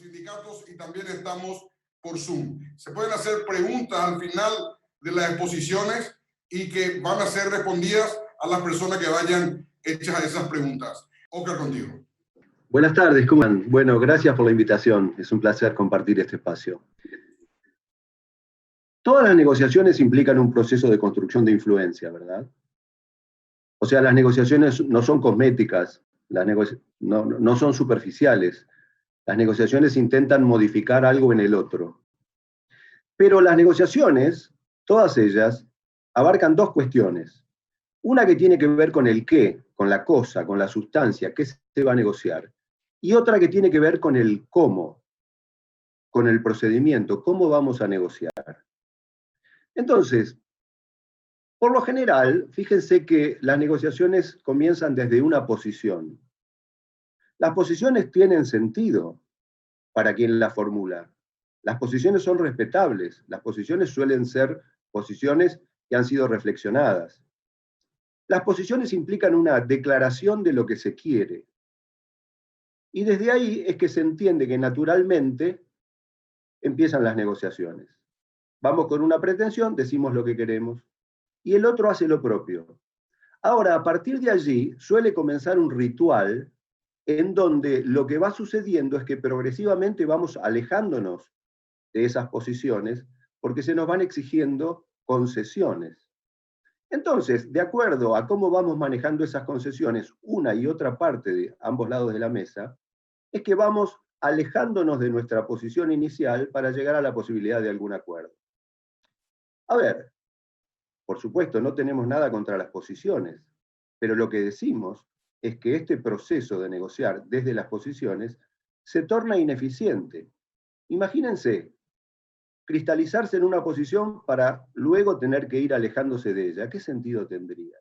sindicatos y también estamos por Zoom. Se pueden hacer preguntas al final de las exposiciones y que van a ser respondidas a las personas que vayan hechas esas preguntas. Oscar, contigo. Buenas tardes, ¿cómo están? Bueno, gracias por la invitación. Es un placer compartir este espacio. Todas las negociaciones implican un proceso de construcción de influencia, ¿verdad? O sea, las negociaciones no son cosméticas, no son superficiales. Las negociaciones intentan modificar algo en el otro. Pero las negociaciones, todas ellas, abarcan dos cuestiones. Una que tiene que ver con el qué, con la cosa, con la sustancia, qué se va a negociar. Y otra que tiene que ver con el cómo, con el procedimiento, cómo vamos a negociar. Entonces, por lo general, fíjense que las negociaciones comienzan desde una posición. Las posiciones tienen sentido para quien las formula. Las posiciones son respetables, las posiciones suelen ser posiciones que han sido reflexionadas. Las posiciones implican una declaración de lo que se quiere. Y desde ahí es que se entiende que naturalmente empiezan las negociaciones. Vamos con una pretensión, decimos lo que queremos, y el otro hace lo propio. Ahora, a partir de allí, suele comenzar un ritual en donde lo que va sucediendo es que progresivamente vamos alejándonos de esas posiciones porque se nos van exigiendo concesiones. Entonces, de acuerdo a cómo vamos manejando esas concesiones, una y otra parte de ambos lados de la mesa, es que vamos alejándonos de nuestra posición inicial para llegar a la posibilidad de algún acuerdo. A ver, por supuesto, no tenemos nada contra las posiciones, pero lo que decimos es que este proceso de negociar desde las posiciones se torna ineficiente. Imagínense, cristalizarse en una posición para luego tener que ir alejándose de ella. ¿Qué sentido tendría?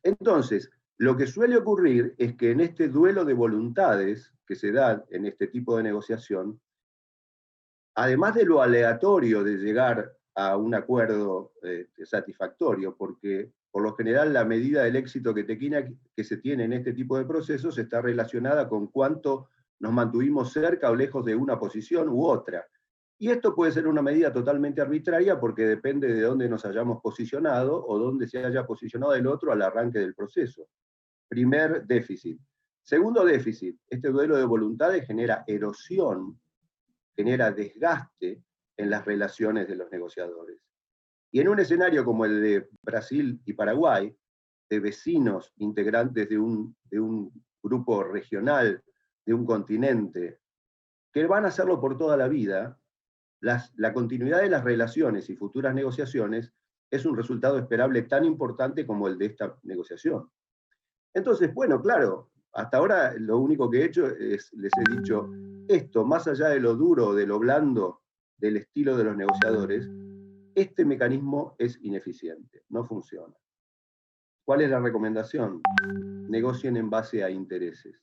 Entonces, lo que suele ocurrir es que en este duelo de voluntades que se da en este tipo de negociación, además de lo aleatorio de llegar a un acuerdo satisfactorio, porque por lo general la medida del éxito que se tiene en este tipo de procesos está relacionada con cuánto nos mantuvimos cerca o lejos de una posición u otra. Y esto puede ser una medida totalmente arbitraria porque depende de dónde nos hayamos posicionado o dónde se haya posicionado el otro al arranque del proceso. Primer déficit. Segundo déficit, este duelo de voluntades genera erosión, genera desgaste en las relaciones de los negociadores. Y en un escenario como el de Brasil y Paraguay, de vecinos integrantes de un grupo regional, de un continente, que van a hacerlo por toda la vida, la continuidad de las relaciones y futuras negociaciones es un resultado esperable tan importante como el de esta negociación. Entonces, bueno, claro, hasta ahora lo único que he hecho es, les he dicho, esto, más allá de lo duro, de lo blando, del estilo de los negociadores, este mecanismo es ineficiente, no funciona. ¿Cuál es la recomendación? Negocien en base a intereses.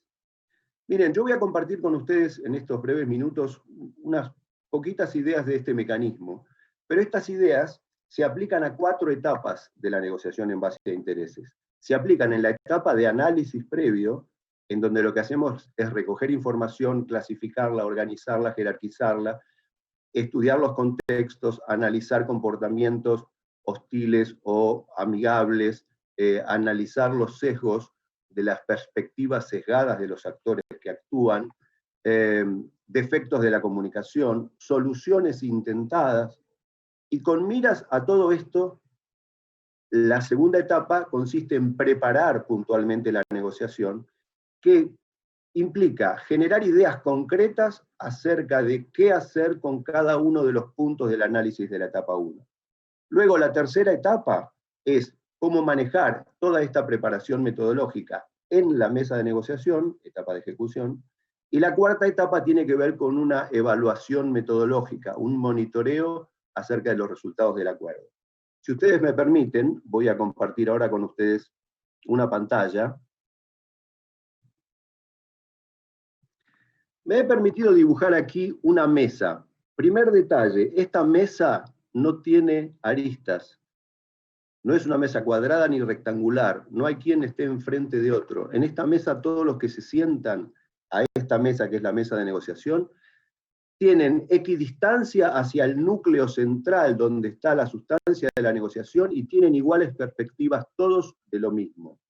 Miren, yo voy a compartir con ustedes en estos breves minutos unas poquitas ideas de este mecanismo, pero estas ideas se aplican a 4 etapas de la negociación en base a intereses. Se aplican en la etapa de análisis previo, en donde lo que hacemos es recoger información, clasificarla, organizarla, jerarquizarla, estudiar los contextos, analizar comportamientos hostiles o amigables, analizar los sesgos de las perspectivas sesgadas de los actores que actúan, defectos de la comunicación, soluciones intentadas, y con miras a todo esto, la segunda etapa consiste en preparar puntualmente la negociación, que implica generar ideas concretas acerca de qué hacer con cada uno de los puntos del análisis de la etapa 1. Luego, la tercera etapa es cómo manejar toda esta preparación metodológica en la mesa de negociación, etapa de ejecución, y la cuarta etapa tiene que ver con una evaluación metodológica, un monitoreo acerca de los resultados del acuerdo. Si ustedes me permiten, voy a compartir ahora con ustedes una pantalla. Me he permitido dibujar aquí una mesa. Primer detalle, esta mesa no tiene aristas. No es una mesa cuadrada ni rectangular. No hay quien esté enfrente de otro. En esta mesa todos los que se sientan a esta mesa, que es la mesa de negociación, tienen equidistancia hacia el núcleo central donde está la sustancia de la negociación y tienen iguales perspectivas todos de lo mismo.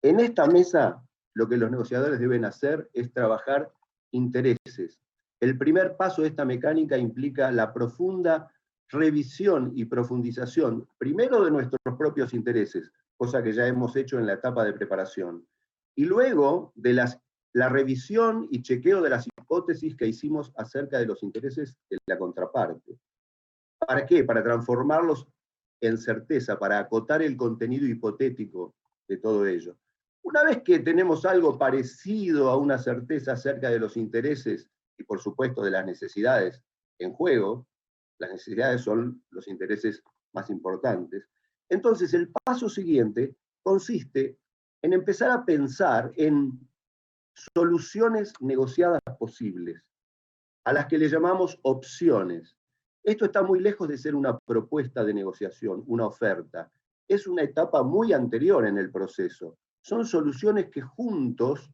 En esta mesa, lo que los negociadores deben hacer es trabajar intereses. El primer paso de esta mecánica implica la profunda revisión y profundización, primero de nuestros propios intereses, cosa que ya hemos hecho en la etapa de preparación, y luego de la revisión y chequeo de las hipótesis que hicimos acerca de los intereses de la contraparte. ¿Para qué? Para transformarlos en certeza, para acotar el contenido hipotético de todo ello. Una vez que tenemos algo parecido a una certeza acerca de los intereses y por supuesto de las necesidades en juego, las necesidades son los intereses más importantes, entonces el paso siguiente consiste en empezar a pensar en soluciones negociadas posibles, a las que le llamamos opciones. Esto está muy lejos de ser una propuesta de negociación, una oferta. Es una etapa muy anterior en el proceso. Son soluciones que juntos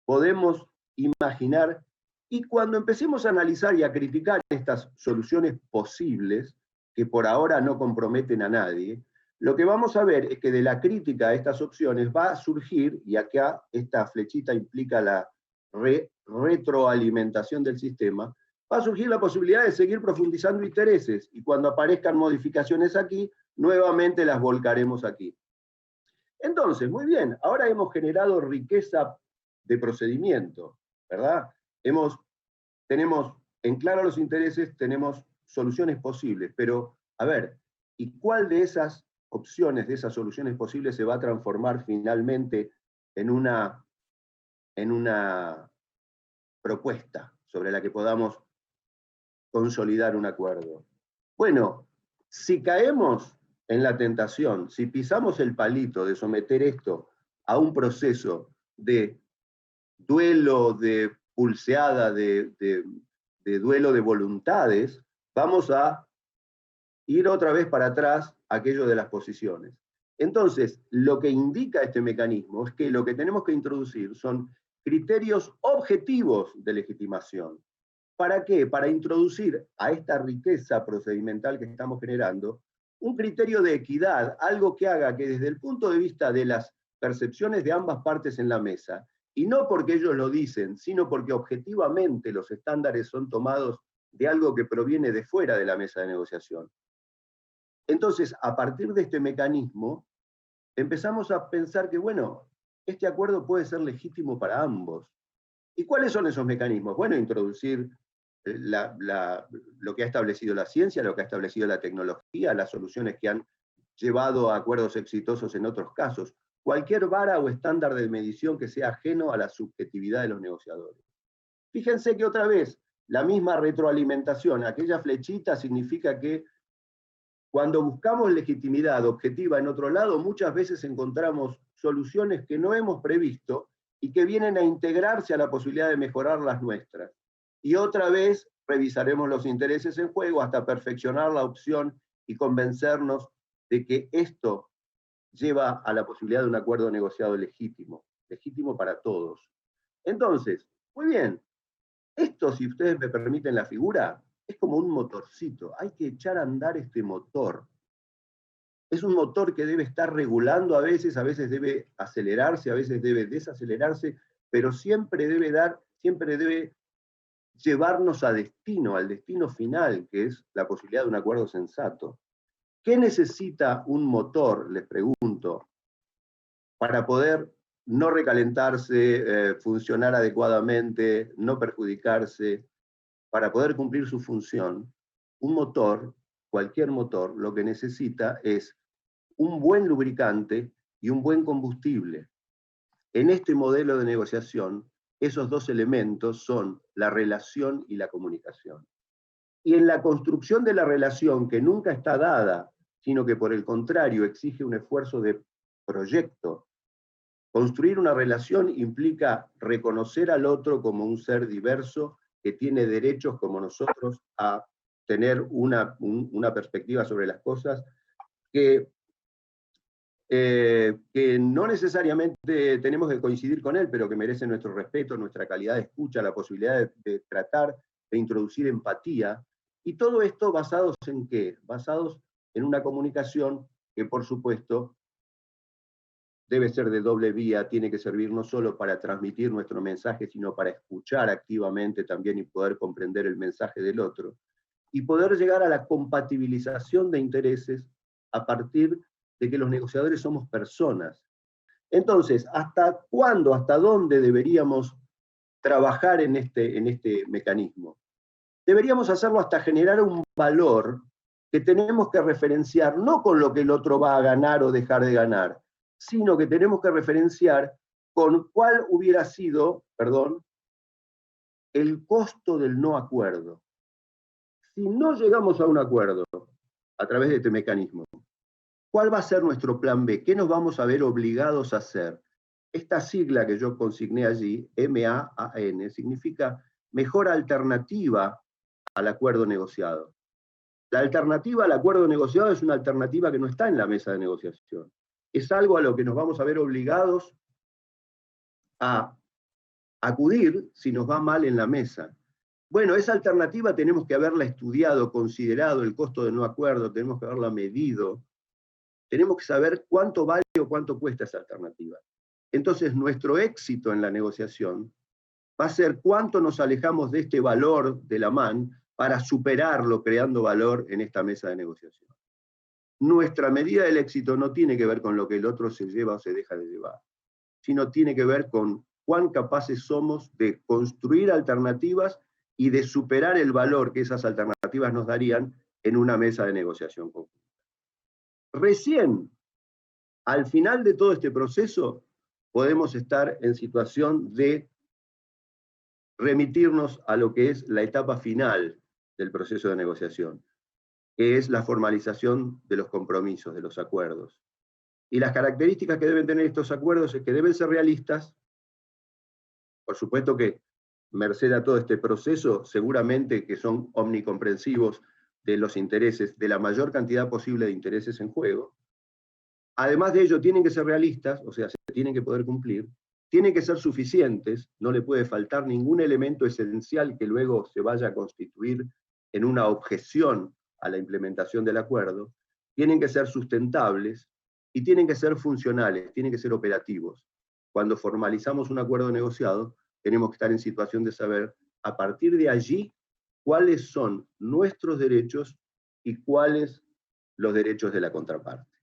podemos imaginar, y cuando empecemos a analizar y a criticar estas soluciones posibles, que por ahora no comprometen a nadie, lo que vamos a ver es que de la crítica a estas opciones va a surgir, y acá esta flechita implica la retroalimentación del sistema, va a surgir la posibilidad de seguir profundizando intereses, y cuando aparezcan modificaciones aquí, nuevamente las volcaremos aquí. Entonces, muy bien, ahora hemos generado riqueza de procedimiento, ¿verdad? Tenemos en claro los intereses, tenemos soluciones posibles, pero a ver, ¿y cuál de esas opciones, de esas soluciones posibles se va a transformar finalmente en una propuesta sobre la que podamos consolidar un acuerdo? Bueno, si caemos en la tentación, si pisamos el palito de someter esto a un proceso de duelo, de pulseada, de duelo de voluntades, vamos a ir otra vez para atrás aquello de las posiciones. Entonces, lo que indica este mecanismo es que lo que tenemos que introducir son criterios objetivos de legitimación. ¿Para qué? Para introducir a esta riqueza procedimental que estamos generando un criterio de equidad, algo que haga que desde el punto de vista de las percepciones de ambas partes en la mesa, y no porque ellos lo dicen, sino porque objetivamente los estándares son tomados de algo que proviene de fuera de la mesa de negociación. Entonces, a partir de este mecanismo, empezamos a pensar que, bueno, este acuerdo puede ser legítimo para ambos. ¿Y cuáles son esos mecanismos? Bueno, introducir lo que ha establecido la ciencia, lo que ha establecido la tecnología, las soluciones que han llevado a acuerdos exitosos en otros casos. Cualquier vara o estándar de medición que sea ajeno a la subjetividad de los negociadores. Fíjense que otra vez, la misma retroalimentación, aquella flechita significa que cuando buscamos legitimidad objetiva en otro lado, muchas veces encontramos soluciones que no hemos previsto y que vienen a integrarse a la posibilidad de mejorar las nuestras. Y otra vez revisaremos los intereses en juego hasta perfeccionar la opción y convencernos de que esto lleva a la posibilidad de un acuerdo negociado legítimo, legítimo para todos. Entonces, muy bien, esto, si ustedes me permiten la figura, es como un motorcito, hay que echar a andar este motor. Es un motor que debe estar regulando a veces debe acelerarse, a veces debe desacelerarse, pero siempre debe llevarnos a destino, al destino final, que es la posibilidad de un acuerdo sensato. ¿Qué necesita un motor, les pregunto, para poder no recalentarse, funcionar adecuadamente, no perjudicarse, para poder cumplir su función? Un motor, cualquier motor, lo que necesita es un buen lubricante y un buen combustible. En este modelo de negociación, esos dos elementos son la relación y la comunicación. Y en la construcción de la relación, que nunca está dada, sino que por el contrario exige un esfuerzo de proyecto, construir una relación implica reconocer al otro como un ser diverso que tiene derechos como nosotros a tener una perspectiva sobre las cosas, que que no necesariamente tenemos que coincidir con él, pero que merece nuestro respeto, nuestra calidad de escucha, la posibilidad de tratar de introducir empatía, y todo esto basados en ¿qué? Basados en una comunicación que, por supuesto, debe ser de doble vía, tiene que servir no solo para transmitir nuestro mensaje, sino para escuchar activamente también y poder comprender el mensaje del otro, y poder llegar a la compatibilización de intereses a partir de que los negociadores somos personas. Entonces, ¿hasta cuándo, hasta dónde deberíamos trabajar en este mecanismo? Deberíamos hacerlo hasta generar un valor que tenemos que referenciar no con lo que el otro va a ganar o dejar de ganar, sino que tenemos que referenciar con cuál hubiera sido, el costo del no acuerdo. Si no llegamos a un acuerdo a través de este mecanismo, ¿cuál va a ser nuestro plan B? ¿Qué nos vamos a ver obligados a hacer? Esta sigla que yo consigné allí, MAAN, significa mejor alternativa al acuerdo negociado. La alternativa al acuerdo negociado es una alternativa que no está en la mesa de negociación. Es algo a lo que nos vamos a ver obligados a acudir si nos va mal en la mesa. Bueno, esa alternativa tenemos que haberla estudiado, considerado el costo de no acuerdo, tenemos que haberla medido, tenemos que saber cuánto vale o cuánto cuesta esa alternativa. Entonces, nuestro éxito en la negociación va a ser cuánto nos alejamos de este valor de la MAN para superarlo creando valor en esta mesa de negociación. Nuestra medida del éxito no tiene que ver con lo que el otro se lleva o se deja de llevar, sino tiene que ver con cuán capaces somos de construir alternativas y de superar el valor que esas alternativas nos darían en una mesa de negociación conjunta. Recién, al final de todo este proceso, podemos estar en situación de remitirnos a lo que es la etapa final del proceso de negociación, que es la formalización de los compromisos, de los acuerdos. Y las características que deben tener estos acuerdos es que deben ser realistas. Por supuesto que, merced a todo este proceso, seguramente que son omnicomprensivos de los intereses, de la mayor cantidad posible de intereses en juego. Además de ello, tienen que ser realistas, o sea, se tienen que poder cumplir, tienen que ser suficientes, no le puede faltar ningún elemento esencial que luego se vaya a constituir en una objeción a la implementación del acuerdo, tienen que ser sustentables y tienen que ser funcionales, tienen que ser operativos. Cuando formalizamos un acuerdo negociado, tenemos que estar en situación de saber, a partir de allí, cuáles son nuestros derechos y cuáles los derechos de la contraparte.